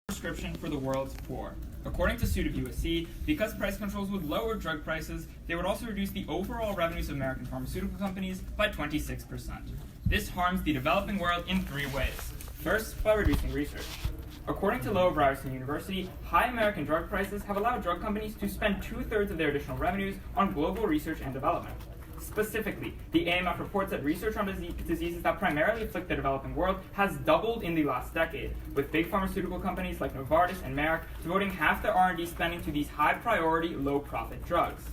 prescription for the world's poor. According to suit of USC, because price controls would lower drug prices, they would also reduce the overall revenues of American pharmaceutical companies by 26%. This harms the developing world in three ways. First, by reducing research. According to Loeb Ryerson University, high American drug prices have allowed drug companies to spend 2/3 of their additional revenues on global research and development. Specifically, the AMF reports that research on diseases that primarily afflict the developing world has doubled in the last decade, with big pharmaceutical companies like Novartis and Merck devoting half their R&D spending to these high-priority, low-profit drugs.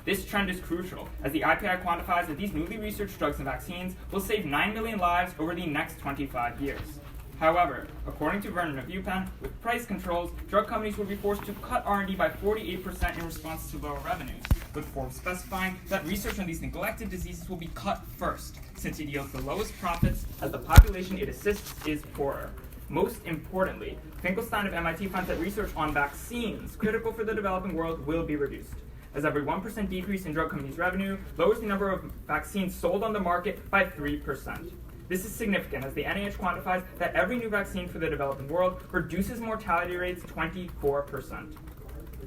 This trend is crucial, as the IPI quantifies that these newly researched drugs and vaccines will save 9 million lives over the next 25 years. However, according to Vernon of UPenn, with price controls, drug companies will be forced to cut R&D by 48% in response to lower revenues, with Forbes specifying that research on these neglected diseases will be cut first, since it yields the lowest profits as the population it assists is poorer. Most importantly, Finkelstein of MIT finds that research on vaccines, critical for the developing world, will be reduced, as every 1% decrease in drug companies' revenue lowers the number of vaccines sold on the market by 3%. This is significant, as the NIH quantifies that every new vaccine for the developing world reduces mortality rates 24%.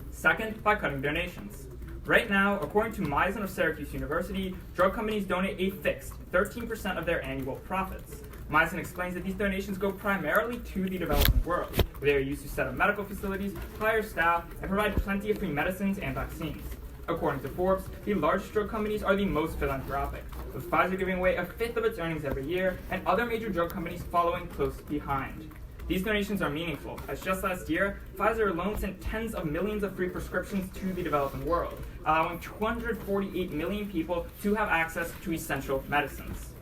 Second, by cutting donations. Right now, according to Meisen of Syracuse University, drug companies donate a fixed 13% of their annual profits. Meisen explains that these donations go primarily to the developing world, where they are used to set up medical facilities, hire staff, and provide plenty of free medicines and vaccines. According to Forbes, the largest drug companies are the most philanthropic, with Pfizer giving away a fifth of its earnings every year, and other major drug companies following close behind. These donations are meaningful, as just last year, Pfizer alone sent tens of millions of free prescriptions to the developing world, allowing 248 million people to have access to essential medicines.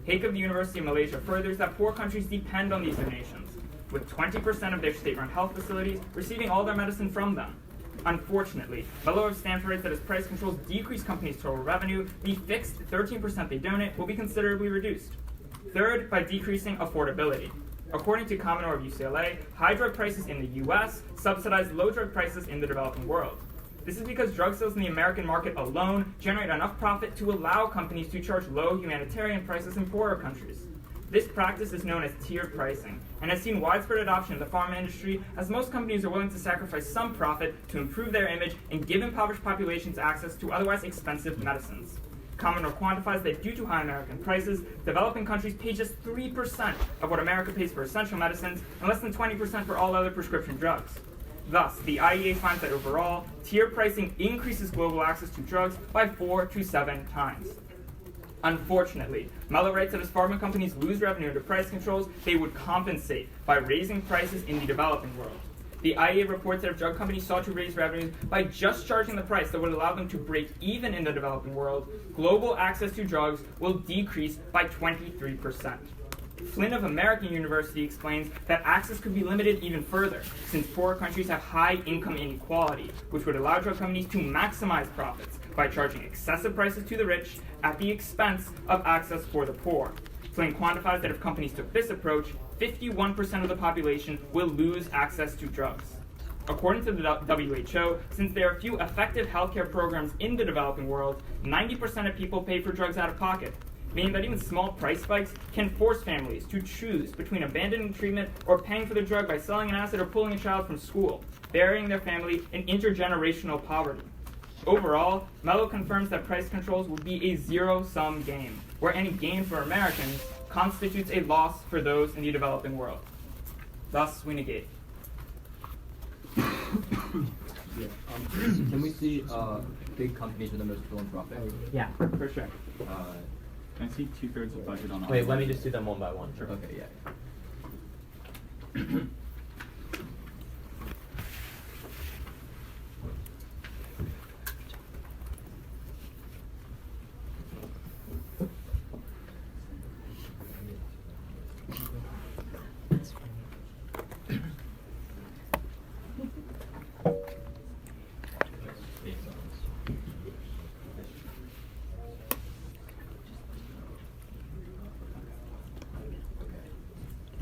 Haque of the University of Malaysia furthers that poor countries depend on these donations, with 20% of their state-run health facilities receiving all their medicine from them. Unfortunately, Mello of Stanford writes that as price controls decrease companies' total revenue, the fixed 13% they donate will be considerably reduced. Third, by decreasing affordability. According to Commodore of UCLA, high drug prices in the US subsidize low drug prices in the developing world. This is because drug sales in the American market alone generate enough profit to allow companies to charge low humanitarian prices in poorer countries. This practice is known as tiered pricing, and has seen widespread adoption in the pharma industry, as most companies are willing to sacrifice some profit to improve their image and give impoverished populations access to otherwise expensive medicines. Commodore quantifies that due to high American prices, developing countries pay just 3% of what America pays for essential medicines, and less than 20% for all other prescription drugs. Thus, the IEA finds that overall, tiered pricing increases global access to drugs by 4 to 7 times. Unfortunately, Mello writes that as pharma companies lose revenue under price controls, they would compensate by raising prices in the developing world. The IEA reports that if drug companies sought to raise revenues by just charging the price that would allow them to break even in the developing world, global access to drugs will decrease by 23%. Flynn of American University explains that access could be limited even further, since poorer countries have high income inequality, which would allow drug companies to maximize profits by charging excessive prices to the rich at the expense of access for the poor. Flynn quantifies that if companies took this approach, 51% of the population will lose access to drugs. According to the WHO, since there are few effective healthcare programs in the developing world, 90% of people pay for drugs out of pocket, meaning that even small price spikes can force families to choose between abandoning treatment or paying for the drug by selling an asset or pulling a child from school, burying their family in intergenerational poverty. Overall, Mello confirms that price controls will be a zero-sum game, where any gain for Americans constitutes a loss for those in the developing world. Thus, we negate. Can we see big companies with the most philanthropic? Yeah, for sure. Can I see 2/3 of budget on? Wait, let me just do them one by one. Sure. Okay, yeah.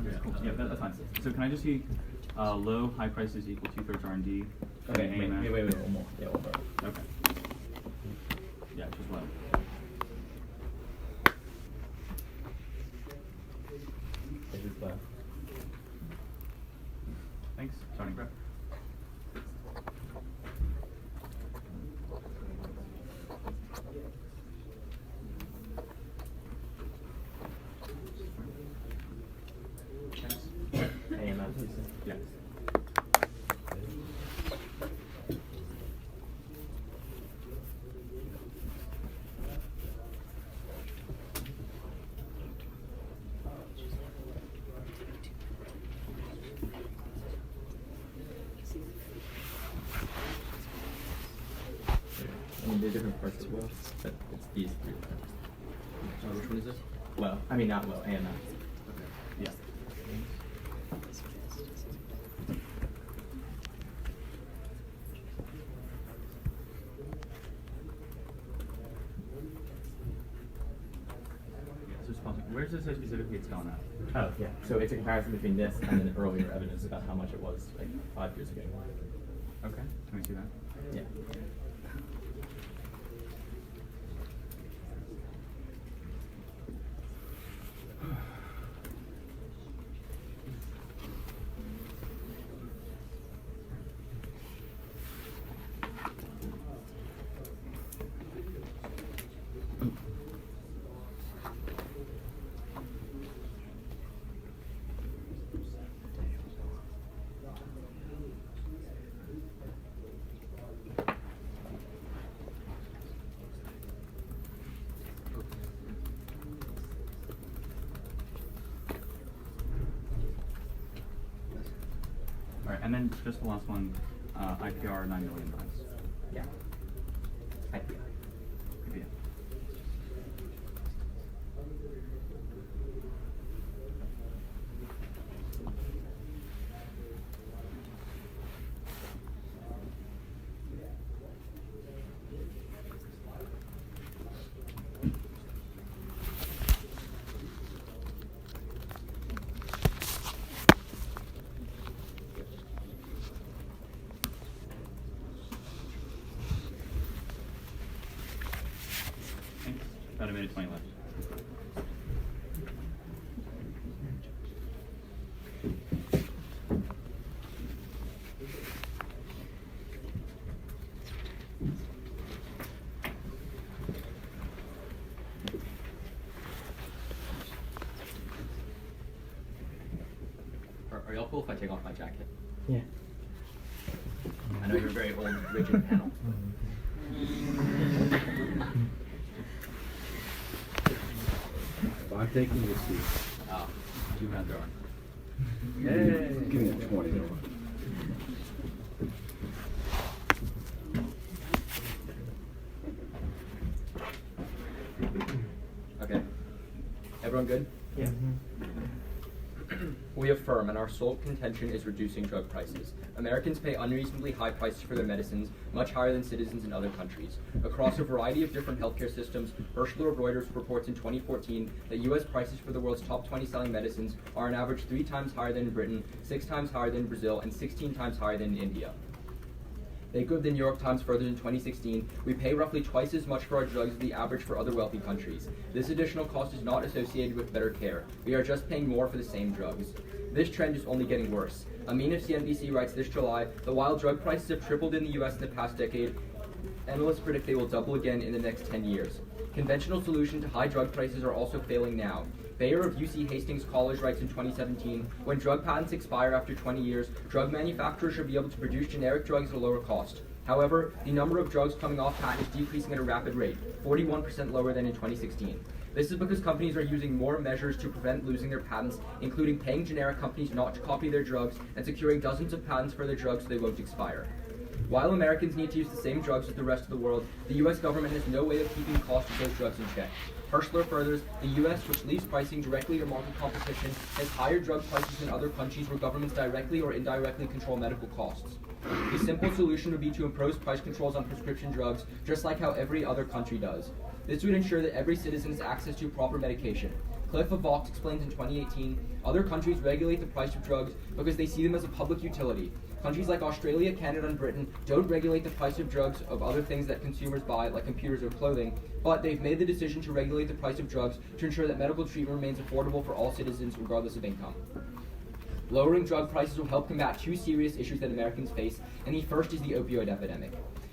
Okay, cool. Yeah, that's fine. So can I just see low, high prices equal 2/3 R&D? Okay, wait, one more. Yeah, one more. Okay. Yeah, just low. This is Thanks. Starting prep. AMF. Yes. I mean, they're different parts of well, but it's these three parts. Which one is this? Well, I mean not well, AMF. Okay. Yeah. So where does it say specifically it's going at? Oh yeah. So it's a comparison between this and then earlier evidence about how much it was like 5 years ago. Okay. Can we see that? Yeah. All right, and then just the last one, IPR 9 million lives. Yeah. IPI. Yeah. Thanks. About a minute 20 left. Are y'all cool if I take off my jacket? Yeah. I know you're a very old, rigid panel. I'm taking your seat. Oh, too bad there aren't. Yay! Give me a 20. Okay. Everyone good? Yeah. We affirm, and our sole contention is reducing drug prices. Americans pay unreasonably high prices for their medicines, much higher than citizens in other countries. Across a variety of different healthcare systems, Herschler of Reuters reports in 2014 that U.S. prices for the world's top 20 selling medicines are on average 3 times higher than in Britain, 6 times higher than Brazil, and 16 times higher than in India. They go the New York Times further in 2016, we pay roughly twice as much for our drugs as the average for other wealthy countries. This additional cost is not associated with better care. We are just paying more for the same drugs. This trend is only getting worse. Amin of CNBC writes this July, that while drug prices have tripled in the US in the past decade, analysts predict they will double again in the next 10 years. Conventional solutions to high drug prices are also failing now. Bayer of UC Hastings College writes in 2017, when drug patents expire after 20 years, drug manufacturers should be able to produce generic drugs at a lower cost. However, the number of drugs coming off patent is decreasing at a rapid rate, 41% lower than in 2016. This is because companies are using more measures to prevent losing their patents, including paying generic companies not to copy their drugs and securing dozens of patents for their drugs so they won't expire. While Americans need to use the same drugs as the rest of the world, the U.S. government has no way of keeping the cost of those drugs in check. Herschler furthers, the U.S., which leaves pricing directly to market competition, has higher drug prices than other countries where governments directly or indirectly control medical costs. The simple solution would be to impose price controls on prescription drugs, just like how every other country does. This would ensure that every citizen has access to proper medication. Cliff of Vox explains in 2018, other countries regulate the price of drugs because they see them as a public utility. Countries like Australia, Canada, and Britain don't regulate the price of drugs of other things that consumers buy, like computers or clothing, but they've made the decision to regulate the price of drugs to ensure that medical treatment remains affordable for all citizens regardless of income. Lowering drug prices will help combat two serious issues that Americans face, and the first is the opioid epidemic.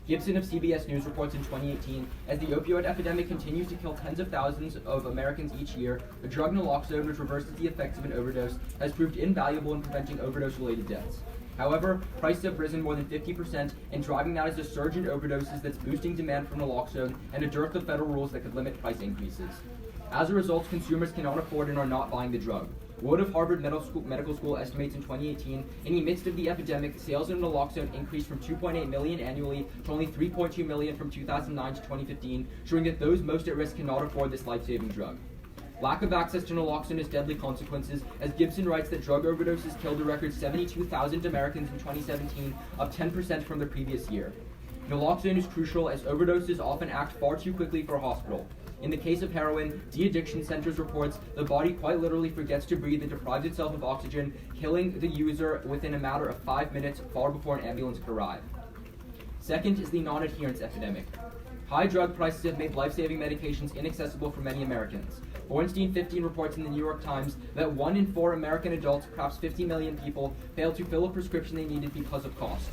Gibson of CBS News reports in 2018, as the opioid epidemic continues to kill tens of thousands of Americans each year, the drug naloxone, which reverses the effects of an overdose, has proved invaluable in preventing overdose-related deaths. However, prices have risen more than 50%, and driving that is a surge in overdoses that's boosting demand for naloxone and a dearth of federal rules that could limit price increases. As a result, consumers cannot afford and are not buying the drug. Wood of Harvard Medical School estimates in 2018, in the midst of the epidemic, sales of naloxone increased from 2.8 million annually to only 3.2 million from 2009 to 2015, showing that those most at risk cannot afford this life-saving drug. Lack of access to naloxone has deadly consequences, as Gibson writes that drug overdoses killed a record 72,000 Americans in 2017, up 10% from the previous year. Naloxone is crucial, as overdoses often act far too quickly for a hospital. In the case of heroin, De-Addiction Centers reports the body quite literally forgets to breathe and deprives itself of oxygen, killing the user within a matter of 5 minutes, far before an ambulance could arrive. Second is the non-adherence epidemic. High drug prices have made life-saving medications inaccessible for many Americans. Bornstein 15 reports in the New York Times that 1 in 4 American adults, perhaps 50 million people, fail to fill a prescription they needed because of cost.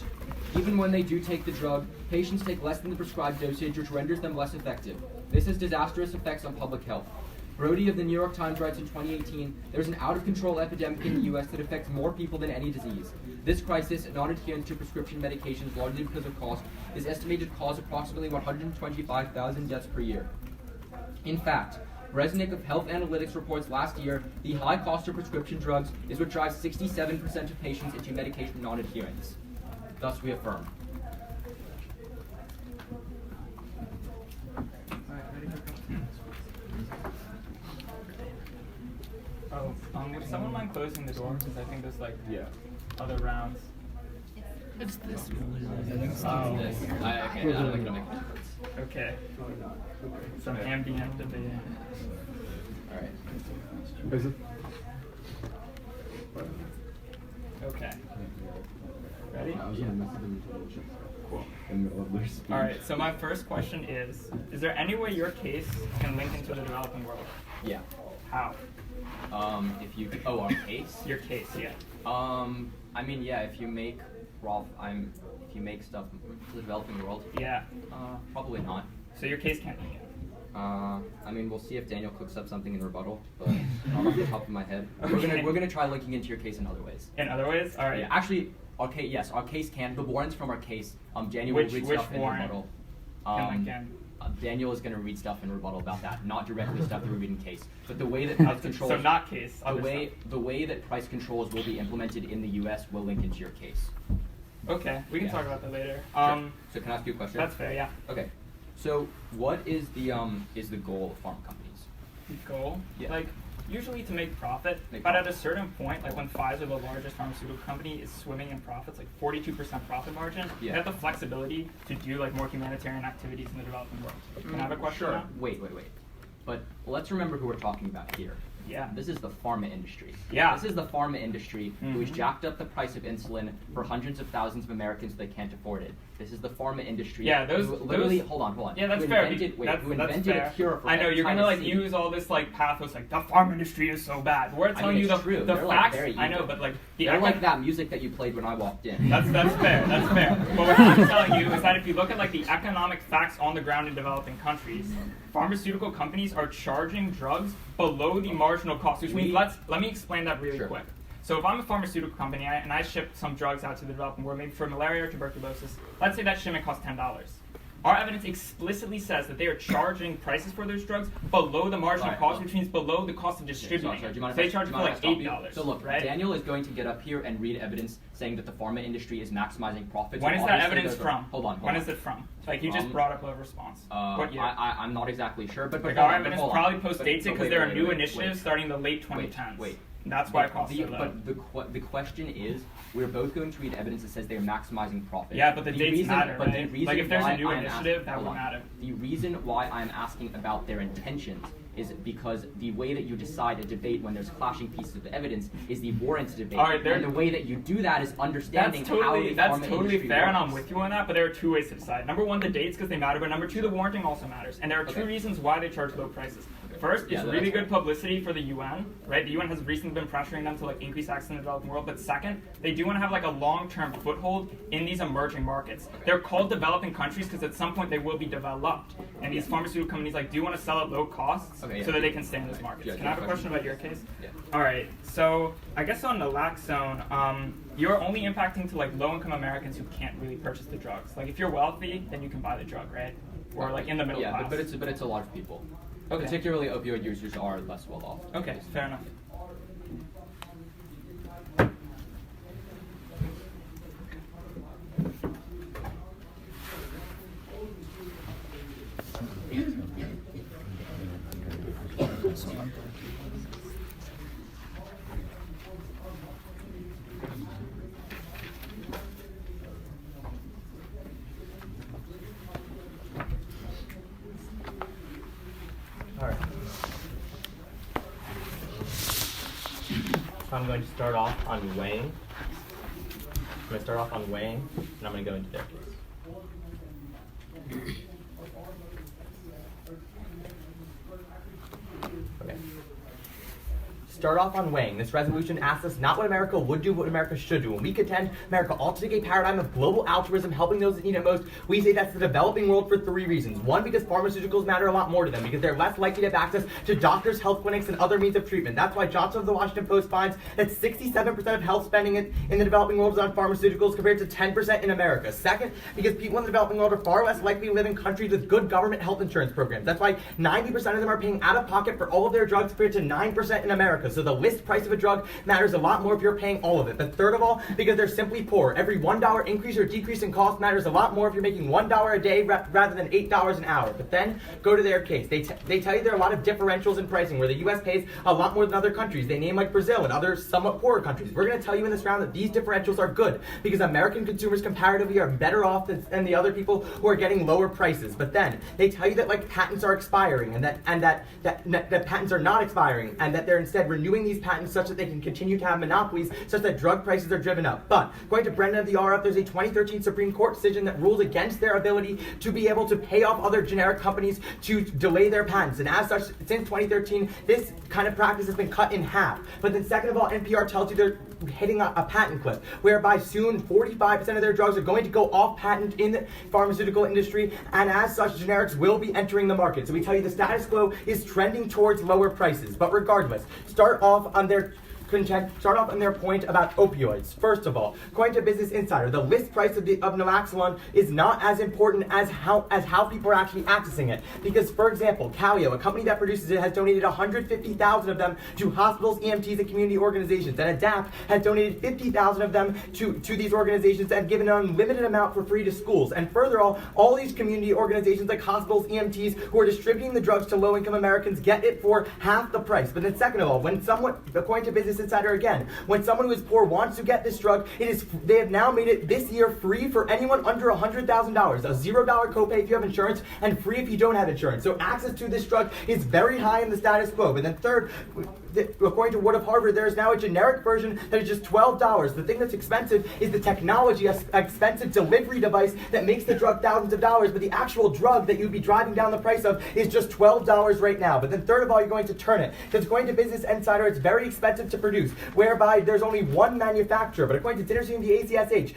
Even when they do take the drug, patients take less than the prescribed dosage, which renders them less effective. This has disastrous effects on public health. Brody of the New York Times writes in 2018, there's an out-of-control epidemic in the U.S. that affects more people than any disease. This crisis, non-adherence to prescription medications largely because of cost, is estimated to cause approximately 125,000 deaths per year. In fact, Resnick of Health Analytics reports last year the high cost of prescription drugs is what drives 67% of patients into medication non-adherence. Thus, we affirm. Would someone mind closing the door? Because I think there's other rounds. It's this Oh. I don't think it'll make a difference. Okay. Some ambient debate. All right. Is it? Okay. Ready? I was gonna message them to check. Cool. In the middle of their speech. All right. So my first question is there any way your case can link into the developing world? Yeah. How? If you our case. Your case, yeah. I mean, yeah. If you make if you make stuff for the developing world. Yeah. Probably not. So your case can't link it. I mean, we'll see if Daniel cooks up something in rebuttal, but not off the top of my head. Okay. We're gonna try linking into your case in other ways. In other ways? All right. Yeah, actually, our case can. The warrants from our case. Daniel will read stuff in warrant? rebuttal. Can link in? Daniel is going to read stuff in rebuttal about that, not directly stuff that we read in case. But the way that price controls, So not case. the way that price controls will be implemented in the U.S. will link into your case. Okay, we can Yeah. talk about that later. Sure. So can I ask you a question? That's fair. Yeah. Okay. So what is the goal of pharma companies? Goal, Yeah. usually to make profit, Make but profit. at a certain point, when Pfizer, the largest pharmaceutical company, is swimming in profits, 42% profit margin, Yeah. they have the flexibility to do more humanitarian activities in the developing world. Can I have a question Sure. now? Wait. But let's remember who we're talking about here. Yeah. This is the pharma industry. Yeah. This is the pharma industry who has Mhm. jacked up the price of insulin for hundreds of thousands of Americans so they can't afford it. This is the pharma industry. Yeah, those- who literally. those- Hold on. Yeah, that's who fair. Invented, That's who invented fair. a cure for I know you're gonna hepatitis C. use all this pathos the pharma industry is so bad. We're telling you it's the true. the They're, facts. very I know, evil. but the They're like that music that you played when I walked in. That's fair. That's fair. But what I'm telling you is that if you look at the economic facts on the ground in developing countries, pharmaceutical companies are charging drugs below the marginal cost. Which means let me explain that really Sure. quick. So if I'm a pharmaceutical company and I ship some drugs out to the developing world, maybe for malaria or tuberculosis, let's say that shipment costs $10. Our evidence explicitly says that they are charging prices for those drugs below the marginal Right, cost, well- which means below the cost of distributing. Sorry, do you it. mind if So they I- charge do for you mind if I stop you? $8. So look, right? Daniel is going to get up here and read evidence saying that the pharma industry is maximizing profits. When is that Obviously, evidence there's from? Hold on. When is it from? You just brought up a response. What year? I'm not exactly sure, but Our hold on, evidence hold on. probably postdates it But because wait, there are wait, new wait, initiatives wait. starting in the late 2010s. Wait. That's why costs are low. But the question is, we're both going to read evidence that says they are maximizing profit. Yeah, but the dates matter, but right? the reason If there's why a new I'm initiative, asking, that hold would on. matter. The reason why I'm asking about their intentions is because the way that you decide a debate when there's clashing pieces of evidence is the warrants debate. All right, and the way that you do that is understanding how the That's pharma totally industry fair, and I'm works. with you on that. But there are two ways to decide. Number one, the dates because they matter, but number two, the warranting also matters. And there are two Okay. reasons why they charge low prices. First, Yeah, it's that's really right. good publicity for the UN, right? The UN has recently been pressuring them to like increase access in the developing world. But second, they do want to have like a long-term foothold in these emerging markets. They're called developing countries because at some point they will be developed, and these pharmaceutical companies like do want to sell at low costs Okay, yeah. so that they can stay in those markets. Yeah, Can I have a good question question. about your case? Yeah. All right. So I guess on naloxone, you're only impacting to like low-income Americans who can't really purchase the drugs. Like if you're wealthy, then you can buy the drug, right? Or like in the middle class. Yeah, but it's a lot of people. Okay. Particularly opioid users are less well off. Okay, fair enough. All right. So I'm going to start off on weighing. I'm going to start off on weighing, and I'm going to go into their case. Okay. Start off on weighing. This resolution asks us not what America would do, but what America should do. When we contend America ought to take a paradigm of global altruism, helping those that need it most, we say that's the developing world for 3 reasons. 1, because pharmaceuticals matter a lot more to them, because they're less likely to have access to doctors, health clinics, and other means of treatment. That's why Johnson of the Washington Post finds that 67% of health spending in the developing world is on pharmaceuticals compared to 10% in America. 2nd, because people in the developing world are far less likely to live in countries with good government health insurance programs. That's why 90% of them are paying out of pocket for all of their drugs compared to 9% in America. So the list price of a drug matters a lot more if you're paying all of it. But third of all, because they're simply poor. Every $1 increase or decrease in cost matters a lot more if you're making $1 a day rather than $8 an hour. But then, go to their case. They tell you there are a lot of differentials in pricing where the U.S. pays a lot more than other countries. They name like Brazil and other somewhat poorer countries. We're going to tell you in this round that these differentials are good because American consumers comparatively are better off than the other people who are getting lower prices. But then, they tell you that like patents are expiring and that patents are not expiring and that they're instead renewing these patents such that they can continue to have monopolies such that drug prices are driven up. But according to Brendan of the RF, there's a 2013 Supreme Court decision that rules against their ability to be able to pay off other generic companies to delay their patents. And as such, since 2013, this kind of practice has been cut in half. But then second of all, NPR tells you they're hitting a patent cliff, whereby soon 45% of their drugs are going to go off patent in the pharmaceutical industry, and as such, generics will be entering the market. So we tell you the status quo is trending towards lower prices. But regardless, start off on their point about opioids. First of all, according to Business Insider, the list price of naloxone is not as important as how people are actually accessing it. Because, for example, Calio, a company that produces it, has donated 150,000 of them to hospitals, EMTs, and community organizations. And ADAPT has donated 50,000 of them to these organizations and given an unlimited amount for free to schools. And further all these community organizations like hospitals, EMTs, who are distributing the drugs to low-income Americans get it for half the price. But then second of all, when someone, according to Business Insider again, when someone who is poor wants to get this drug, they have now made it this year free for anyone under $100,000. A $0 copay if you have insurance and free if you don't have insurance. So access to this drug is very high in the status quo. But then third, according to Wood of Harvard, there is now a generic version that is just $12. The thing that's expensive is the technology, an expensive delivery device that makes the drug thousands of dollars, but the actual drug that you'd be driving down the price of is just $12 right now. But then third of all, you're going to turn it. Because according to Business Insider, it's very expensive to produce, whereby there's only one manufacturer. But according to Dinner's team, the ACSH,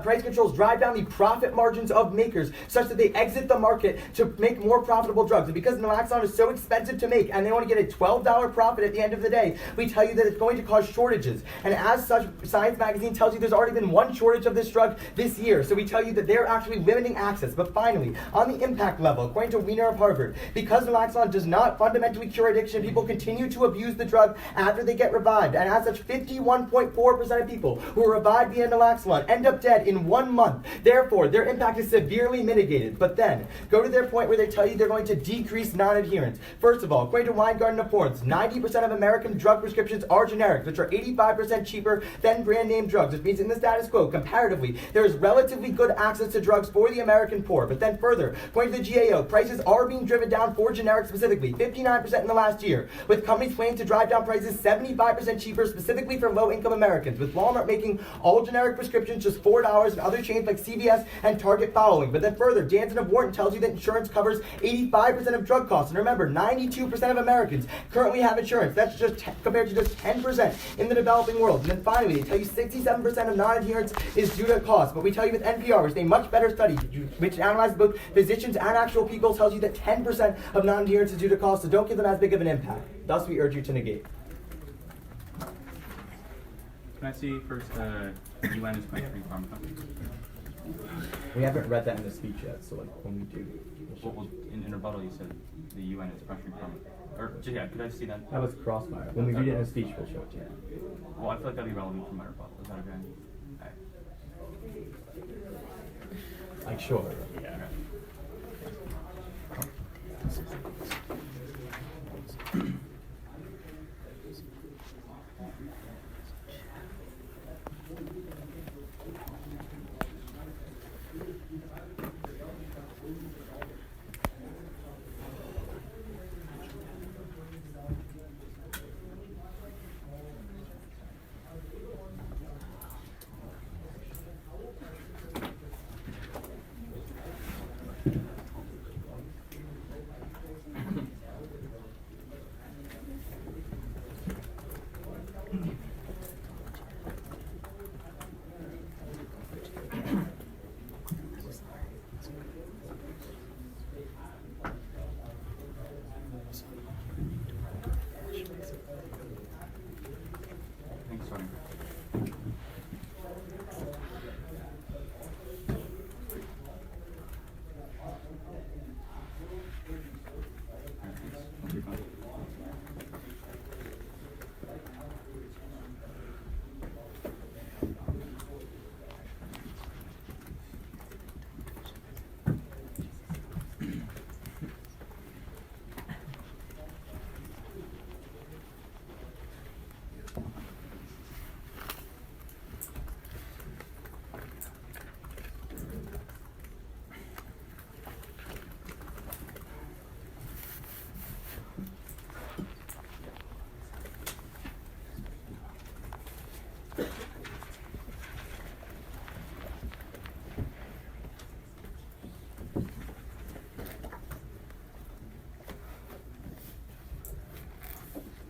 price controls drive down the profit margins of makers such that they exit the market to make more profitable drugs. And because naloxone is so expensive to make and they want to get a $12 profit at the end of the day, we tell you that it's going to cause shortages. And as such, Science Magazine tells you there's already been one shortage of this drug this year. So we tell you that they're actually limiting access. But finally, on the impact level, according to Wiener of Harvard, because naloxone does not fundamentally cure addiction, people continue to abuse the drug after they get revived. And as such, 51.4% of people who are revived via naloxone end up dead in 1 month. Therefore, their impact is severely mitigated. But then, go to their point where they tell you they're going to decrease non-adherence. First of all, according to Weingarten of Forbes, 90% 90% of American drug prescriptions are generics, which are 85% cheaper than brand name drugs, which means in the status quo, comparatively, there is relatively good access to drugs for the American poor. But then further, according to the GAO, prices are being driven down for generics specifically, 59% in the last year, with companies planning to drive down prices 75% cheaper specifically for low-income Americans, with Walmart making all generic prescriptions just $4 and other chains like CVS and Target following. But then further, Janssen of Wharton tells you that insurance covers 85% of drug costs. And remember, 92% of Americans currently have insurance. That's just compared to just 10% in the developing world. And then finally, they tell you 67% of non-adherence is due to cost. But we tell you with NPR, which is a much better study, which analyzes both physicians and actual people, tells you that 10% of non-adherence is due to cost, so don't give them as big of an impact. Thus, we urge you to negate. Can I see first UN is pressuring pharma companies? We haven't read that in the speech yet, so like when we do. Well, in rebuttal you said the UN is pressuring pharma. Or yeah, could I see that? That was crossfire. When we read it in the speech, we'll show it to you. Well, I feel like that'd be relevant for my rebuttal. Is that okay? Like sure. Yeah. Thanks, Tony.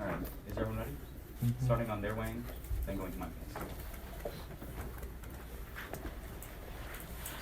Alright, is everyone ready? Starting on their weighing, then going to my place.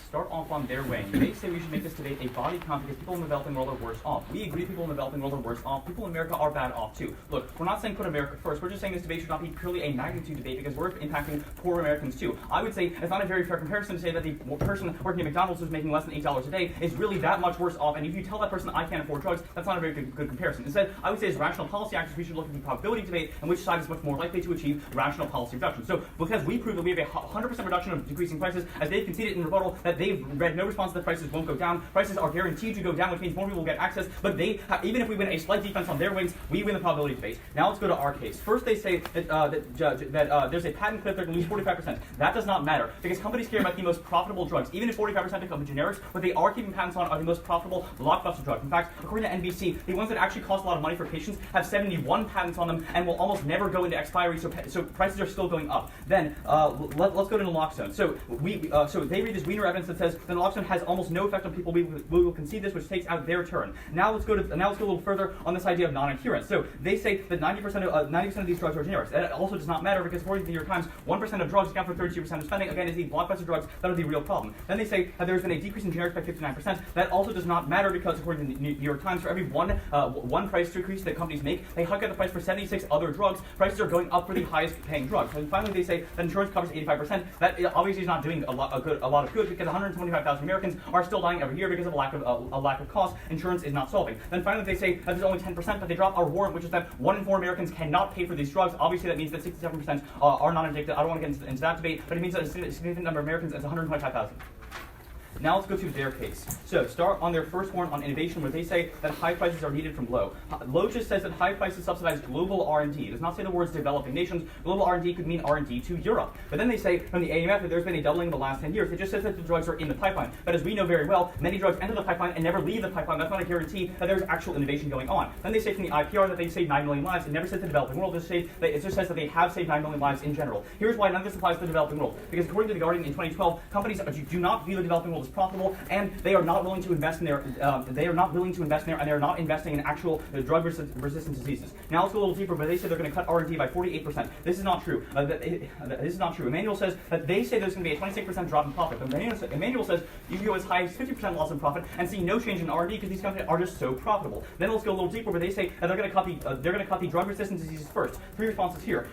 Start off on their weighing. They say we should make this debate a body count because people in the developing world are worse off. We agree people in the developing world are worse off. People in America are bad off too. Look, we're not saying put America first. We're just saying this debate should not be purely a magnitude debate because we're impacting poor Americans too. I would say it's not a very fair comparison to say that the person working at McDonald's who's making less than $8 a day is really that much worse off. And if you tell that person I can't afford drugs, that's not a very good comparison. Instead, I would say as rational policy actors, we should look at the probability debate and which side is much more likely to achieve rational policy reduction. So because we prove that we have a 100% reduction of decreasing prices, as they've conceded in rebuttal that they've read no response that prices won't go down. Prices are guaranteed to go down, which means more people will get access. But they, even if we win a slight defense on their wings, we win the probability debate. Now let's go to our case. First, they say that there's a patent cliff they're going to lose 45%. That does not matter because companies care about the most profitable drugs. Even if 45% become generics, what they are keeping patents on are the most profitable blockbuster drugs. In fact, according to NBC, the ones that actually cost a lot of money for patients have 71 patents on them and will almost never go into expiry. So prices are still going up. Then let's go to naloxone. So so they read this Wiener evidence that says that naloxone has almost no effect on people. We will concede this, which takes out their turn. Now let's go a little further on this idea of non-adherence. So they say that 90% of these drugs are generics. That also does not matter because according to the New York Times, 1% of drugs account for 32% of spending. Again, is the blockbuster drugs that are the real problem. Then they say that there's been a decrease in generics by 59%. That also does not matter because according to the New York Times, for every one price decrease that companies make, they hike up the price for 76 other drugs. Prices are going up for the highest paying drugs. And finally, they say that insurance covers 85%. That obviously is not doing a lot of good because 125,000 Americans are still dying every year because of a lack of cost. Insurance is not solving. Then finally, they say that there's only 10%, but they drop our warrant, which is that 1 in 4 Americans cannot pay for these drugs. Obviously, that means that 67% are not addicted. I don't want to get into that debate, but it means that a significant number of Americans is 125,000. Now let's go to their case. So start on their first one on innovation, where they say that high prices are needed from low. Low just says that high prices subsidize global R&D. It does not say the words developing nations. Global R&D could mean R&D to Europe. But then they say from the AMF that there's been a doubling in the last 10 years. It just says that the drugs are in the pipeline. But as we know very well, many drugs enter the pipeline and never leave the pipeline. That's not a guarantee that there's actual innovation going on. Then they say from the IPR that they've saved 9 million lives. It never says the developing world. It just says that they have saved 9 million lives in general. Here's why none of this applies to the developing world. Because according to The Guardian in 2012, companies do not view the developing world as profitable, and they are not willing to invest in and they are not investing in actual drug resistant diseases. Now let's go a little deeper, but they say they're going to cut R&D by 48%. This is not true. This is not true. Emmanuel says that they say there's going to be a 26% drop in profit. But Emmanuel says you can go as high as 50% loss in profit and see no change in R&D because these companies are just so profitable. Then let's go a little deeper, where they say that they're going to cut the drug resistant diseases first. Two responses here.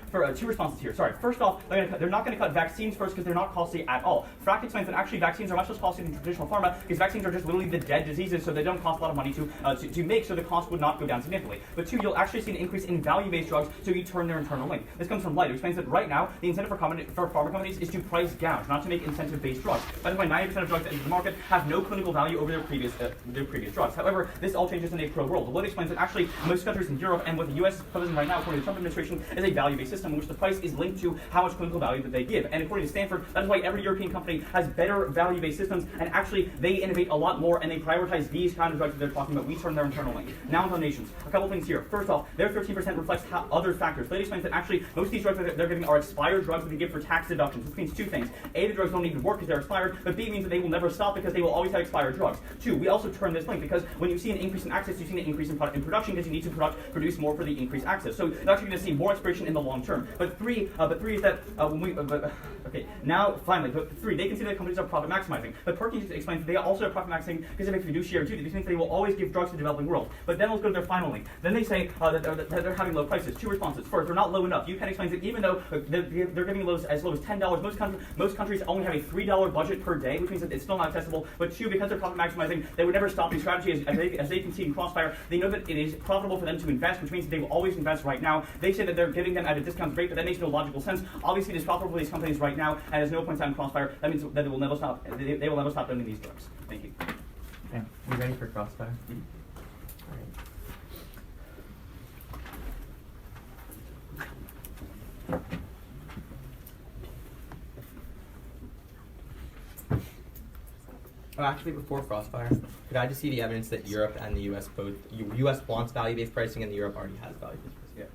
Sorry. First off, they're not going to cut vaccines first because they're not costly at all. Frack explains that actually vaccines are much less costly than traditional pharma because vaccines are just literally the dead diseases, so they don't cost a lot of money to make, so the cost would not go down significantly. But two, you'll actually see an increase in value-based drugs, so you turn their internal link. This comes from Light, who explains that right now, the incentive for pharma companies is to price gouge, not to make incentive-based drugs. That's why 90% of drugs that enter the market have no clinical value over their previous drugs. However, this all changes in a pro-world. Light explains that actually most countries in Europe and what the U.S. proposing right now, according to the Trump administration, is a value-based system in which the price is linked to how much clinical value that they give. And according to Stanford, that's why every European company has better value-based systems, and actually they innovate a lot more and they prioritize these kind of drugs that they're talking about. We turn their internal link. Now donations. A couple things here. First off, their 13% reflects other factors. Light explains that actually most of these drugs that they're giving are expired drugs that they give for tax deductions, which means two things. A, the drugs don't even work because they're expired, but B means that they will never stop because they will always have expired drugs. Two, we also turn this link because when you see an increase in access, you see an increase in production because you need to produce more for the increased access. So you're actually going to see more expiration in the long term. But three is that now finally, but three, they consider that companies are profit maximizing. But Perkins explains that they are also profit maximizing because of a fiduciary duty. This means they will always give drugs to the developing world. But then let's go to their final link. Then they say that they're having low prices. Two responses. First, they're not low enough. UPenn explains that even though they're giving as low as $10, most countries only have a $3 budget per day, which means that it's still not accessible. But two, because they're profit maximizing, they would never stop the strategy. As they can see in Crossfire, they know that it is profitable for them to invest, which means that they will always invest right now. They say that they're giving them at a discount rate, but that makes no logical sense. Obviously, it is profitable for these companies right now, and there's no point in time in Crossfire. That means that they will never stop. They will never stop doing these drugs. Thank you. Okay. You ready for Crossfire? Mm-hmm. Oh, actually, before Crossfire, could I just see the evidence that Europe and the U.S. both, U.S. wants value-based pricing and the Europe already has value-based pricing? Yeah.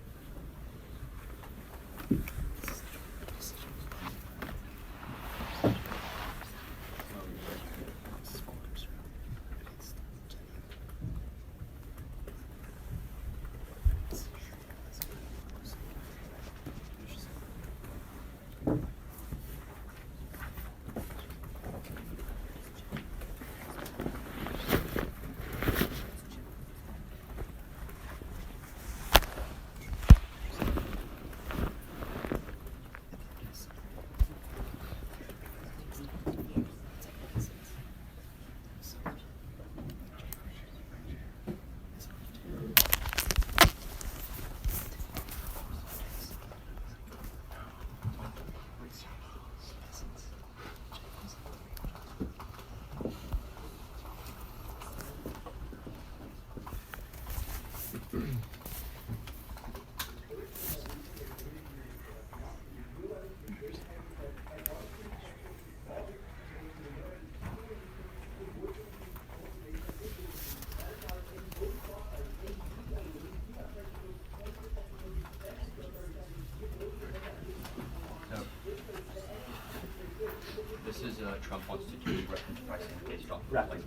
This is Trump wants to do reference pricing based off Reference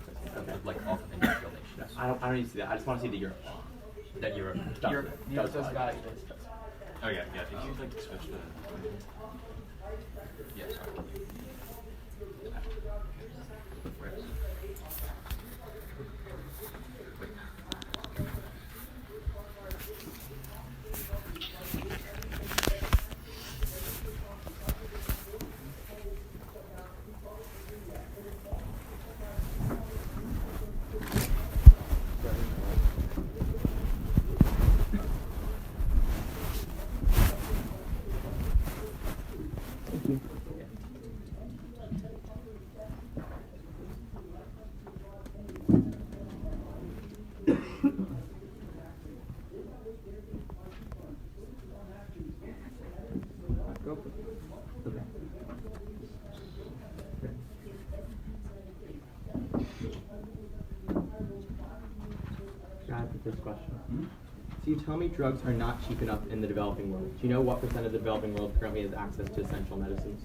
like off of industrial nations. I don't need to see that. I just want to see the Europe. That Europe. Europe does value. Oh yeah. If you like switch to. Yeah. Sorry. Where is it? first question. Mhm. So you tell me drugs are not cheap enough in the developing world. Do you know what percent of the developing world currently has access to essential medicines?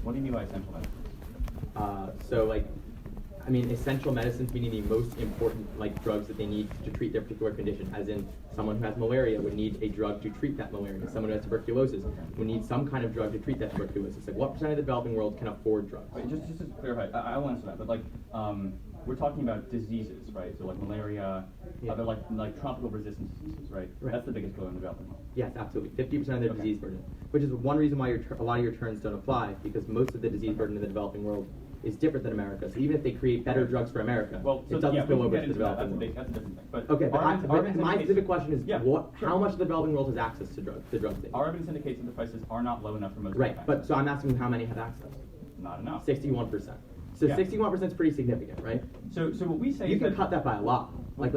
What do you mean by essential medicines? Essential medicines meaning the most important drugs that they need to treat their particular condition. As in, someone who has malaria would need a drug to treat that malaria. Someone who has tuberculosis would need some kind of drug to treat that tuberculosis. What percent of the developing world can afford drugs? Wait, just to clarify, I will answer that. But we're talking about diseases, right? So malaria, Yeah. other tropical resistant diseases, right? Right. That's the biggest killer in the developing world. Yes, absolutely. 50% of their Okay. disease burden, which is one reason why a lot of your terms don't apply, because most of the disease burden in the developing world is different than America. So even if they create better drugs for America, Well, so it doesn't yeah, spill we over can to get the into that. developing world. That's a different thing. But Okay, but our evidence my indicates- specific question is, Yeah, sure. how much of the developing world has access to drugs? The drugs they Our evidence indicates that the prices are not low enough for most. right, people to but access. so I'm asking how many have access? Not enough. 61%. So Yeah. 61% is pretty significant, right? So what we say You is can that cut that by a lot.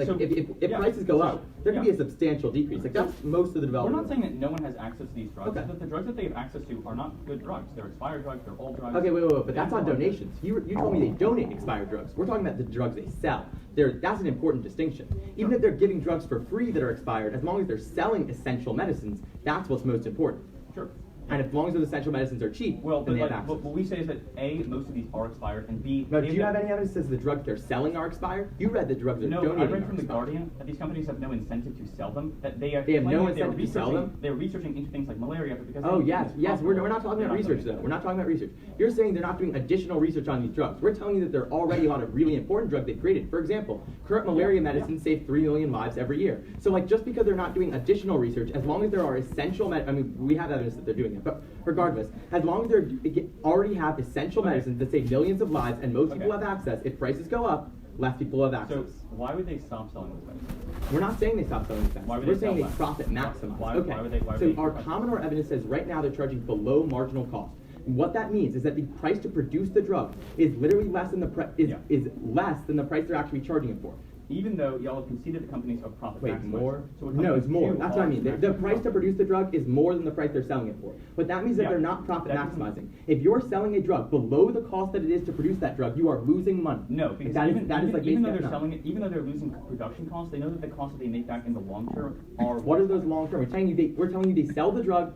So- If yeah. prices go up, there could be Yeah. a substantial decrease. That's most of the we're developing not world. saying that no one has access to these drugs. Okay. It's that the drugs that they have access to are not good drugs. They're expired drugs. They're old drugs. Okay, wait, but They that's don't on belong. donations. You told me they donate expired drugs. We're talking about the drugs they sell. That's an important distinction. Even if they're giving drugs for free that are expired, as long as they're selling essential medicines, that's what's most important. Sure. And as long as those essential medicines are cheap, Well, then but they have access. what we say is that A, most of these are expired, and B, Now, do if you they- have any evidence that the drugs they're selling are expired? You read the drugs they're No, donating I read are from The expired. Guardian that these companies have no incentive to sell them. That they They have claim no that they're incentive to sell researching- them? They're researching into things like malaria, but because Oh, they- yes, it's yes. We're possible, not talking they're about not research, doing though. it. We're not talking about research. You're saying they're not doing additional research on these drugs. We're telling you that there are already a lot of really important drugs they've created. For example, current malaria medicines save 3 million lives every year. So, just because they're not doing additional research, as long as there are essential we have evidence that they're doing it, but regardless, as long as they already have essential medicines that save millions of lives and most people have access, if prices go up, less people have access. So why would they stop selling this medicine? We're not saying they stop selling these Why would We're they saying sell they less? profit maximize. Why Okay. would they So our profit? common law evidence says right now they're charging below marginal cost. What that means is that the price to produce the drug is literally less than is less than the price they're actually charging it for. Even though y'all have conceded that companies are profit Wait, maximizers. more? So what No, it's companies more. do That's what I mean. The maximize price to profit. produce the drug is more than the price they're selling it for. But that means that Yeah, they're not profit that doesn't- maximizing. If you're selling a drug below the cost that it is to produce that drug, you are losing money. No, because that even, is even, like even though basic they're economics. selling it, even though they're losing production costs, they know that the costs that they make back in the long term are. What are those long term? We're telling you they sell the drug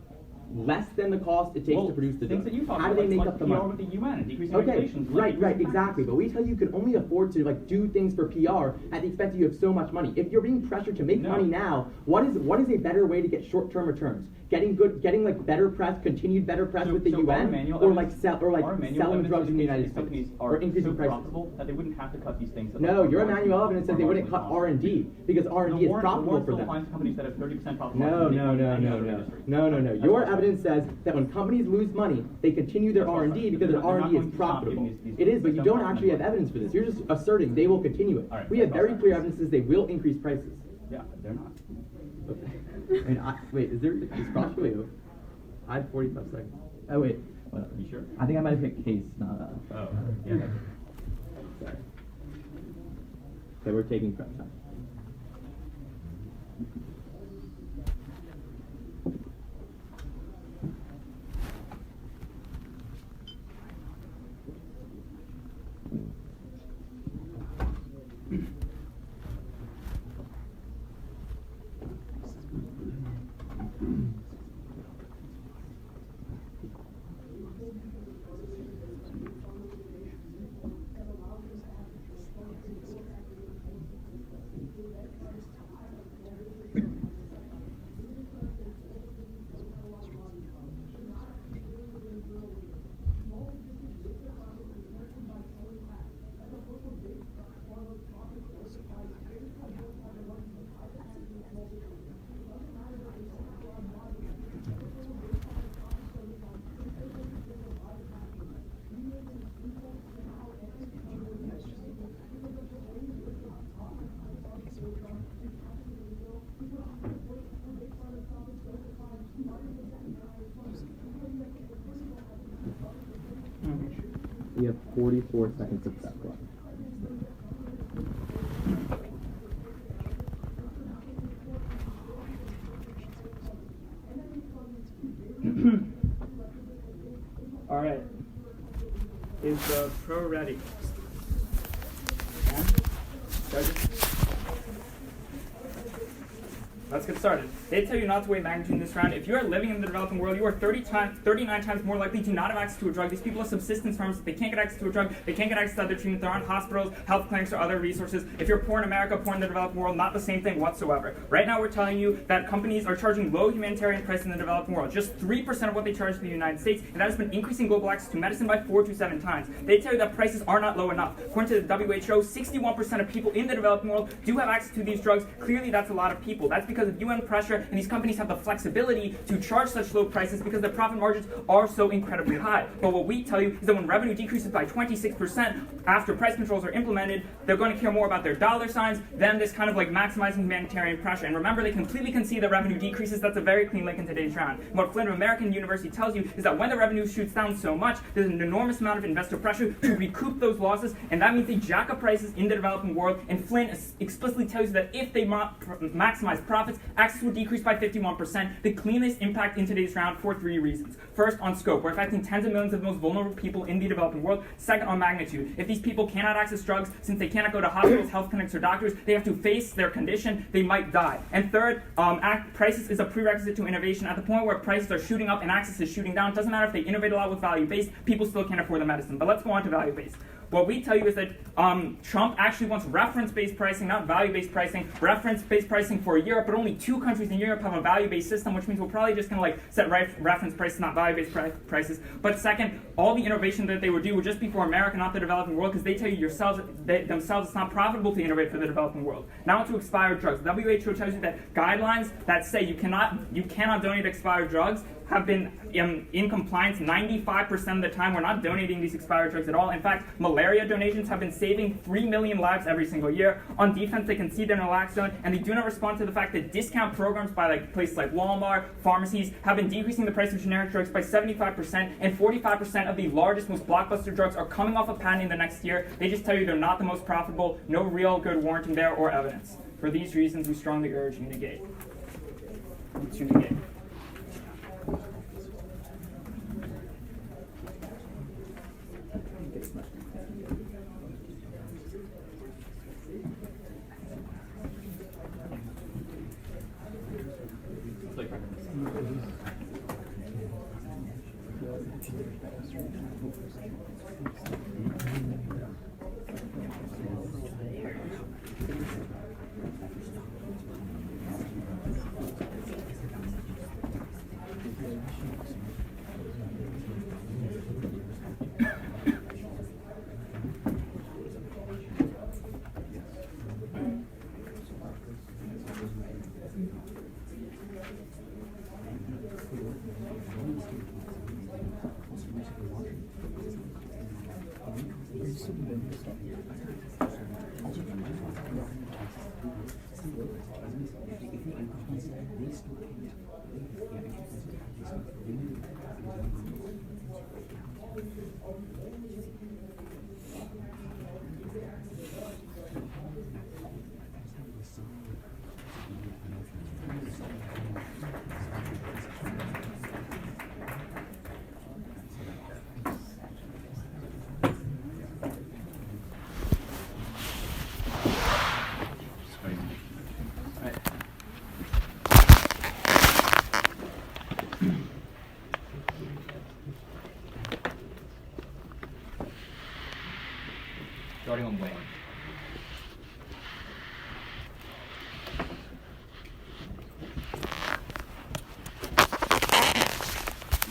less than the cost it takes to produce the things drug. that you talk How do about, they make like up the PR money? with the UN and decreasing Okay, regulations. right, decreasing exactly. taxes. But we tell you can only afford to do things for PR at the expense that you have so much money. If you're being pressured to make No. money now, what is a better way to get short-term returns? Getting better press, continued better press with the our UN, manual or evidence- our manual selling evidence drugs in the indicates United these States, companies or are increasing so prices. profitable that they wouldn't have to cut these things. that No, are your marginally- manual evidence says they are wouldn't cut marginally R&D because R&D is profitable for them. Finds companies that have 30% profit No. margins in any other industry. Your That's evidence says that when companies lose money, they continue their That's what I'm R&D saying. because their They're not R&D is going to stop profitable. giving these It is, but you companies don't some actually have money. evidence for this. You're just asserting they will continue it. All right, We have that's very all. clear evidence that they will increase prices. Yeah, they're not. Okay. Wait, is probably over? I had 45 seconds. Oh wait, Are you sure? I think I might have hit case, not Oh, yeah. sorry. Okay, we're taking prep time. We have 44 seconds of prep left. All right. Is the pro ready? Yeah? Judges? Let's get started. They tell you not to weigh magnitude in this round. If you are living in the developing world, you are 39 times more likely to not have access to a drug. These people have subsistence farms. They can't get access to a drug. They can't get access to other treatment. There aren't hospitals, health clinics, or other resources. If you're poor in America, poor in the developing world, not the same thing whatsoever. Right now, we're telling you that companies are charging low humanitarian prices in the developing world, just 3% of what they charge in the United States, and that has been increasing global access to medicine by 4 to 7 times. They tell you that prices are not low enough. According to the WHO, 61% of people in the developing world do have access to these drugs. Clearly, that's a lot of people. That's because of UN pressure, and these companies have the flexibility to charge such low prices because their profit margins are so incredibly high. But what we tell you is that when revenue decreases by 26% after price controls are implemented, they're going to care more about their dollar signs than this kind of like maximizing humanitarian pressure. And remember, they completely concede that revenue decreases. That's a very clean link in today's round. And what Flint American University tells you is that when the revenue shoots down so much, there's an enormous amount of investor pressure to recoup those losses, and that means they jack up prices in the developing world. And Flint explicitly tells you that if they maximize profits, access will decrease by 51%, the cleanest impact in today's round for 3 reasons. First, on scope, we're affecting tens of millions of the most vulnerable people in the developing world. Second, on magnitude, if these people cannot access drugs, since they cannot go to hospitals, health clinics, or doctors, they have to face their condition, they might die. And third, prices is a prerequisite to innovation. At the point where prices are shooting up and access is shooting down, it doesn't matter if they innovate a lot with value-based, people still can't afford the medicine. But let's go on to value-based. What we tell you is that Trump actually wants reference-based pricing, not value-based pricing. Reference-based pricing for Europe, but only 2 countries in Europe have a value-based system, which means we're probably just going to like set reference prices, not value-based prices. But second, all the innovation that they would do would just be for America, not the developing world, because they tell you themselves it's not profitable to innovate for the developing world. Now to expired drugs. The WHO tells you that guidelines that say you cannot donate expired drugs have been in compliance 95% of the time. We're not donating these expired drugs at all. In fact, malaria donations have been saving 3 million lives every single year. On defense, they concede their naloxone, and they do not respond to the fact that discount programs by like places like Walmart, pharmacies, have been decreasing the price of generic drugs by 75%, and 45% of the largest, most blockbuster drugs are coming off a patent in the next year. They just tell you they're not the most profitable, no real good warranting there or evidence. For these reasons, we strongly urge you negate. To negate. Starting on weighing.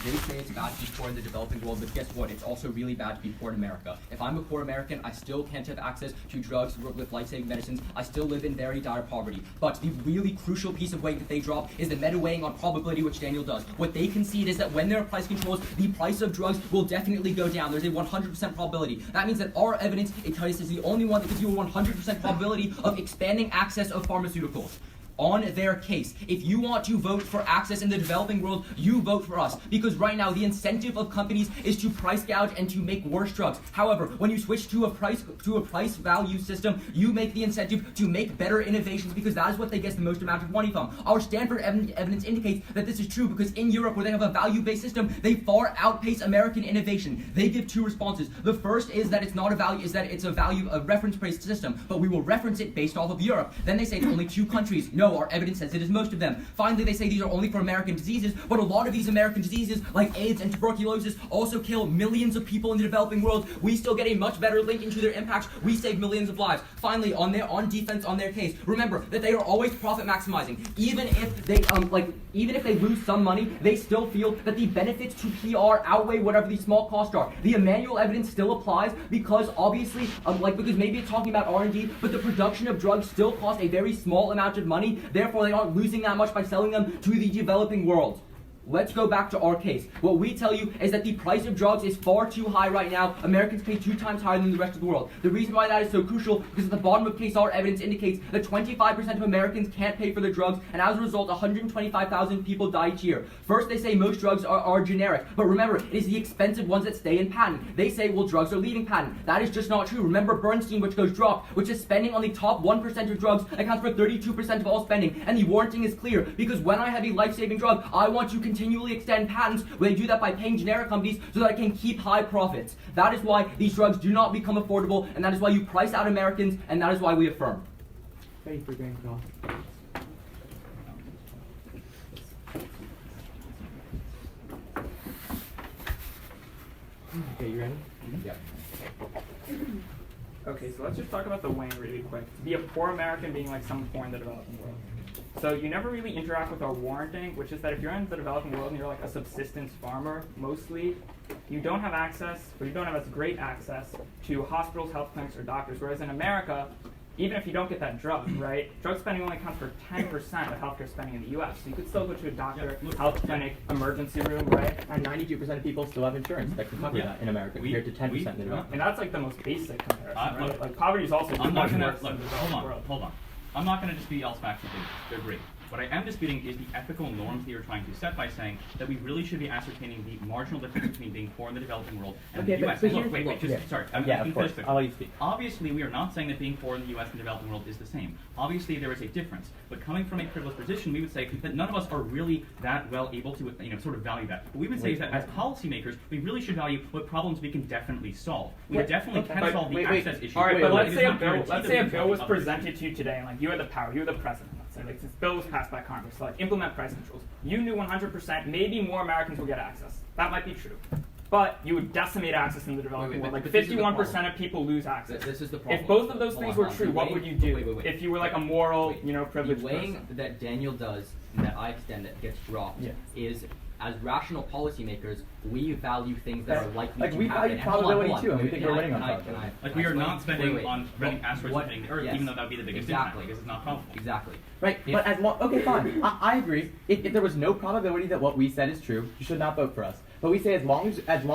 They say it's bad to be poor in the developing world, but guess what? It's also really bad to be poor in America. If I'm a poor American, I still can't have access to drugs with life-saving medicines. I still live in very dire poverty. But the really crucial piece of weight that they drop is the meta-weighing on probability, which Daniel does. What they concede is that when there are price controls, the price of drugs will definitely go down. There's a 100% probability. That means that our evidence, it tells us, is the only one that gives you a 100% probability of expanding access of pharmaceuticals. On their case, if you want to vote for access in the developing world, you vote for us. Because right now, the incentive of companies is to price gouge and to make worse drugs. However, when you switch to a price value system, you make the incentive to make better innovations because that is what they get the most amount of money from. Our Stanford evidence indicates that this is true because in Europe, where they have a value-based system, they far outpace American innovation. They give 2 responses. The first is that it's not a value, is that it's a reference-based system, but we will reference it based off of Europe. Then they say it's only 2 countries. No. no, our evidence says it is most of them. Finally, they say these are only for American diseases, but a lot of these American diseases, like AIDS and tuberculosis, also kill millions of people in the developing world. We still get a much better link into their impacts. We save millions of lives. Finally, on defense on their case, remember that they are always profit maximizing. Even if they lose some money, they still feel that the benefits to PR outweigh whatever the small costs are. The manual evidence still applies because obviously, because maybe it's talking about R&D, but the production of drugs still costs a very small amount of money. Therefore, they aren't losing that much by selling them to the developing world. Let's go back to our case. What we tell you is that the price of drugs is far too high right now. Americans pay 2 times higher than the rest of the world. The reason why that is so crucial because at the bottom of case, our evidence indicates that 25% of Americans can't pay for their drugs, and as a result, 125,000 people die each year. First, they say most drugs are generic, but remember, it is the expensive ones that stay in patent. They say, well, drugs are leaving patent. That is just not true. Remember Bernstein, which goes dropped, which is spending on the top 1% of drugs, accounts for 32% of all spending, and the warranting is clear, because when I have a life-saving drug, I want to continually extend patents. They do that by paying generic companies so that it can keep high profits. That is why these drugs do not become affordable, and that is why you price out Americans, and that is why we affirm. Ready for grand call. Okay, you ready? Yeah. Okay, so let's just talk about the weighing really quick. To be a poor American being like some poor in the developing world. So you never really interact with our warranting, which is that if you're in the developing world and you're like a subsistence farmer, mostly, you don't have access, or you don't have as great access to hospitals, health clinics, or doctors. Whereas in America, even if you don't get that drug, right, drug spending only accounts for 10% of healthcare spending in the US. So you could still go to a doctor, health clinic, emergency room, right? And 92% of people still have insurance that can cover that in America compared to 10% in the developing. And that's like the most basic comparison, right? Like poverty is also I'm not much gonna worse than the developing world. hold on. I'm not gonna dispute y'all's facts and figures. They're great. What I am disputing is the ethical norms that you're trying to set by saying that we really should be ascertaining the marginal difference between being poor in the developing world and the US. But Look, wait, just sorry. I'm of course. I'll let you speak. Obviously, we are not saying that being poor in the US and the developing world is the same. Obviously, there is a difference. But coming from a privileged position, we would say that none of us are really that well able to, sort of value that. What we would say is that as policymakers, we really should value what problems we can definitely solve. We definitely can solve the access issue. All right, but let's say a a bill was presented to you today, and like you had the power, you were the president. Let's say like this bill was passed by Congress, so like implement price controls. You knew 100%, maybe more Americans will get access. That might be true. But you would decimate access in the developing world. Like 51% of people lose access. This is the problem. If both of those things were true, what would you do? Wait. If you were like a moral, privileged The weighing person? that Daniel does and that I extend that gets dropped is, as rational policymakers, we value things that are likely to we happen. value probability too, and we think we're winning on Can probability. Like we are not spending on running asteroids and hitting the Earth, even though that would be the biggest impact, because it's not probable. Exactly. Right, but as long, okay, fine. I agree. If there was no probability that what we said is true, you should not vote for us. But we say as long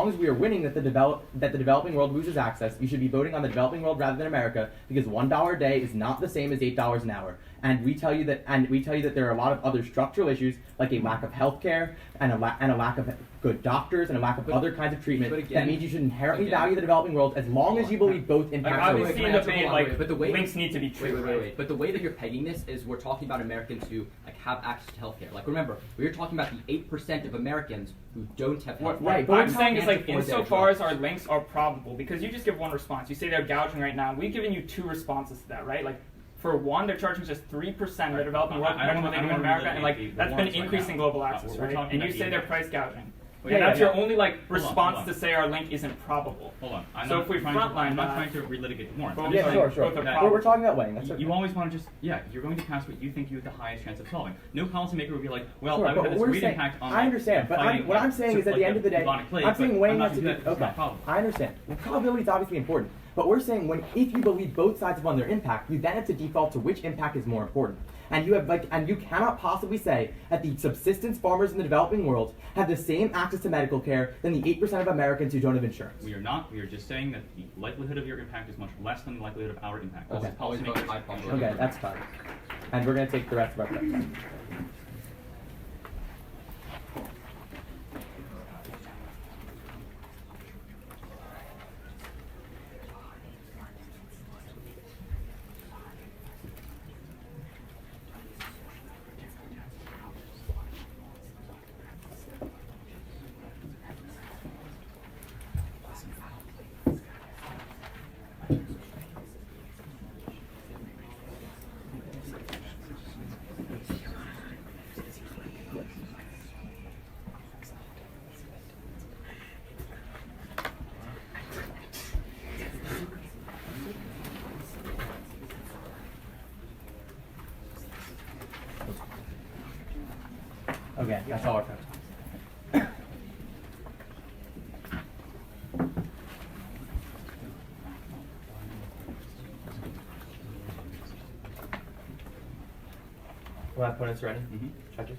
as we are winning that the developing world loses access, you should be voting on the developing world rather than America, because $1 a day is not the same as $8 an hour. And we tell you that there are a lot of other structural issues, like a lack of health care and a lack of good doctors and a lack of other kinds of treatment. That means you should inherently value the developing world as long as you believe both impacts are obviously in the vein, but the way links need to be true. Wait. But the way that you're pegging this is we're talking about Americans who have access to healthcare. Like remember, we were talking about the 8% of Americans who don't have health care. Right, but what I'm saying is like insofar as our links are probable, because you just give one response. You say they're gouging right now. We've given you 2 responses to that, right? Like for one, they're charging just 3% of the developing world compared to what they do in America, and like that's been increasing global access, right? And you say they're price gouging. That's your only response to say our link isn't probable. Hold on. I'm so not if we I'm not trying to relitigate more. Sure. We're talking about weighing. That's okay. You always want to you're going to pass what you think you have the highest chance of solving. No policymaker would be like, well, sure, I would have this great impact on. I understand, but what I'm saying is at the end of the day, I'm saying weighing has to be okay. I understand. Well, probability is obviously important, but we're saying if you believe both sides have on their impact, you then have to default to which impact is more important. And you cannot possibly say that the subsistence farmers in the developing world have the same access to medical care than the 8% of Americans who don't have insurance. We are not. We are just saying that the likelihood of your impact is much less than the likelihood of our impact. Okay, Okay, that's fine. And we're going to take the rest of our time. Okay, that's all our time. Will opponents ready? Judges?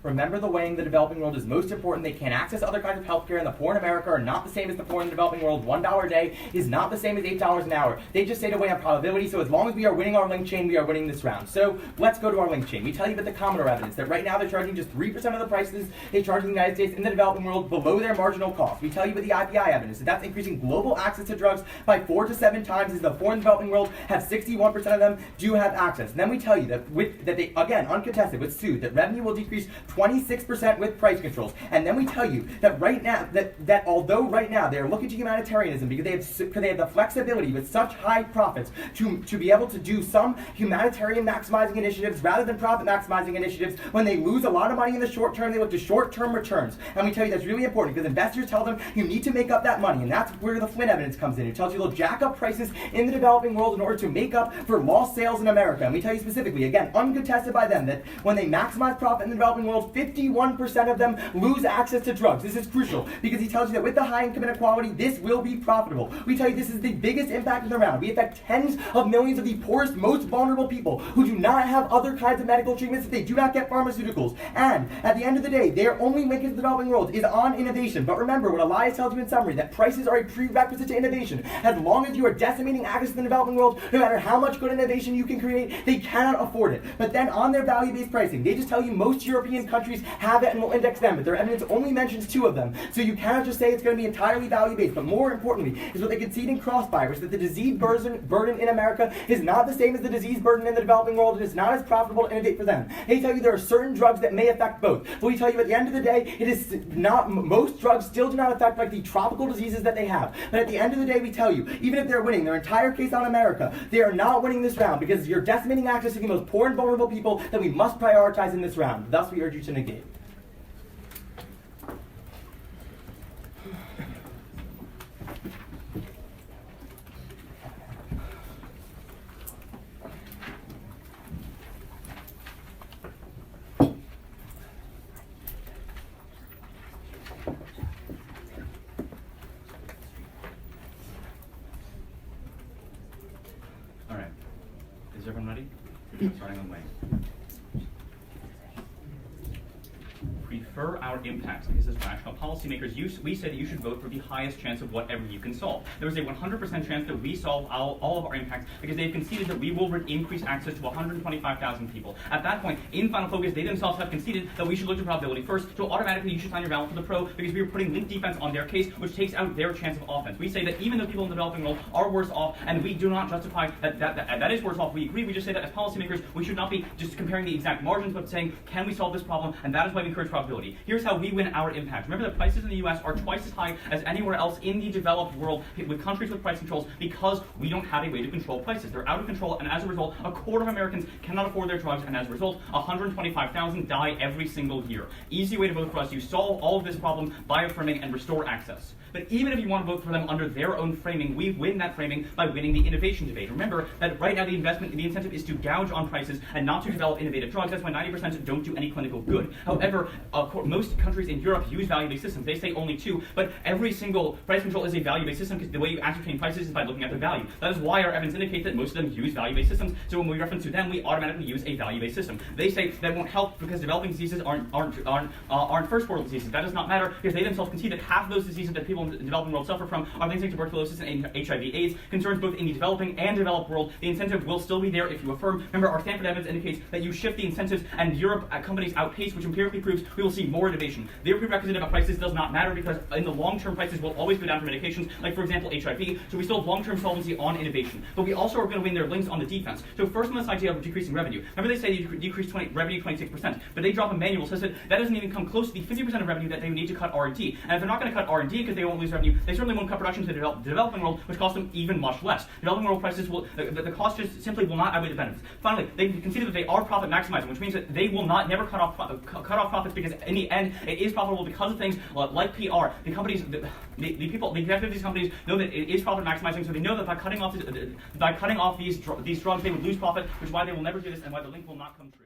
Remember, the weighing the developing world is most important. They can't access other kinds of healthcare, and the poor in America are not the same as the poor in the developing world. $1 a day is not the same as $8 an hour. They just say to weigh on probability, so as long as we are winning our link chain, we are winning this round. So let's go to our link chain. We tell you about the commoner evidence, that right now they're charging just 3% of the prices they charge in the United States in the developing world below their marginal cost. We tell you about the IPI evidence, that that's increasing global access to drugs by 4 to 7 times, as the poor in the developing world have 61% of them do have access. And then we tell you that they, again, uncontested, with Sood, that revenue will decrease 26% with price controls. And then we tell you that right now, that although right now they are looking to humanitarianism because they have the flexibility with such high profits to be able to do some humanitarian maximizing initiatives rather than profit maximizing initiatives, when they lose a lot of money in the short term, they look to short-term returns. And we tell you that's really important because investors tell them you need to make up that money, and that's where the Flynn evidence comes in. It tells you they'll jack up prices in the developing world in order to make up for lost sales in America. And we tell you specifically, again, uncontested by them, that when they maximize profit in the developing world, 51% of them lose access to drugs. This is crucial because he tells you that with the high income inequality, this will be profitable. We tell you this is the biggest impact of the round. We affect tens of millions of the poorest, most vulnerable people who do not have other kinds of medical treatments, if they do not get pharmaceuticals. And at the end of the day, their only link in the developing world is on innovation. But remember what Elias tells you in summary, that prices are a prerequisite to innovation. As long as you are decimating access to the developing world, no matter how much good innovation you can create, they cannot afford it. But then on their value-based pricing, they just tell you most European countries have it and will index them, but their evidence only mentions 2 of them. So you cannot just say it's going to be entirely value-based. But more importantly is what they concede in Crossfire, which is that the disease burden in America is not the same as the disease burden in the developing world, and it's not as profitable to innovate for them. They tell you there are certain drugs that may affect both. But we tell you at the end of the day, it is not, most drugs still do not affect like the tropical diseases that they have. But at the end of the day, we tell you, even if they're winning their entire case on America, they are not winning this round because you're decimating access to the most poor and vulnerable people that we must prioritize in this round. Thus, we urge you to negate. All right. Is everyone ready? Starting on Wayne. Prefer our impacts because as rational policymakers, we say that you should vote for the highest chance of whatever you can solve. There is a 100% chance that we solve all of our impacts because they've conceded that we will increase access to 125,000 people. At that point, in Final Focus, they themselves have conceded that we should look to probability first, so automatically you should sign your ballot for the pro because we are putting link defense on their case, which takes out their chance of offense. We say that even though people in the developing world are worse off, and we do not justify that is worse off, we agree, we just say that as policymakers, we should not be just comparing the exact margins, but saying, can we solve this problem? And that is why we encourage probability. Here's how we win our impact. Remember that prices in the US are twice as high as anywhere else in the developed world with countries with price controls because we don't have a way to control prices. They're out of control, and as a result, 1/4 of Americans cannot afford their drugs, and as a result, 125,000 die every single year. Easy way to vote for us. You solve all of this problem by affirming and restore access. But even if you want to vote for them under their own framing, we win that framing by winning the innovation debate. Remember that right now the incentive is to gouge on prices and not to develop innovative drugs. That's why 90% don't do any clinical good. However, most countries in Europe use value-based systems. They say only 2, but every single price control is a value-based system because the way you ascertain prices is by looking at the value. That is why our evidence indicates that most of them use value-based systems. So when we reference to them, we automatically use a value-based system. They say that won't help because developing diseases aren't first world diseases. That does not matter because they themselves concede that half of those diseases that people in the developing world suffer from are things like tuberculosis and HIV/AIDS, concerns both in the developing and developed world. The incentive will still be there if you affirm. Remember, our Stanford evidence indicates that you shift the incentives and Europe companies outpace, which empirically proves we will see more innovation. Their prerequisite about prices does not matter because in the long term prices will always go down for medications, like for example HIV, so we still have long term solvency on innovation. But we also are going to win their links on the defense. So first on this idea of decreasing revenue. Remember they say you decrease revenue 26%, but they drop a manual says that doesn't even come close to the 50% of revenue that they would need to cut R&D. And if they're not going to cut R&D because they won't lose revenue, they certainly won't cut production to the developing world, which costs them even much less. Developing world prices will, the cost just simply will not outweigh the benefits. Finally, they conceded that they are profit maximizing, which means that they will never cut off profits because in the end it is profitable because of things like PR. The companies, the people, the executives of these companies know that it is profit maximizing, so they know that by cutting off these drugs they would lose profit, which is why they will never do this and why the link will not come true.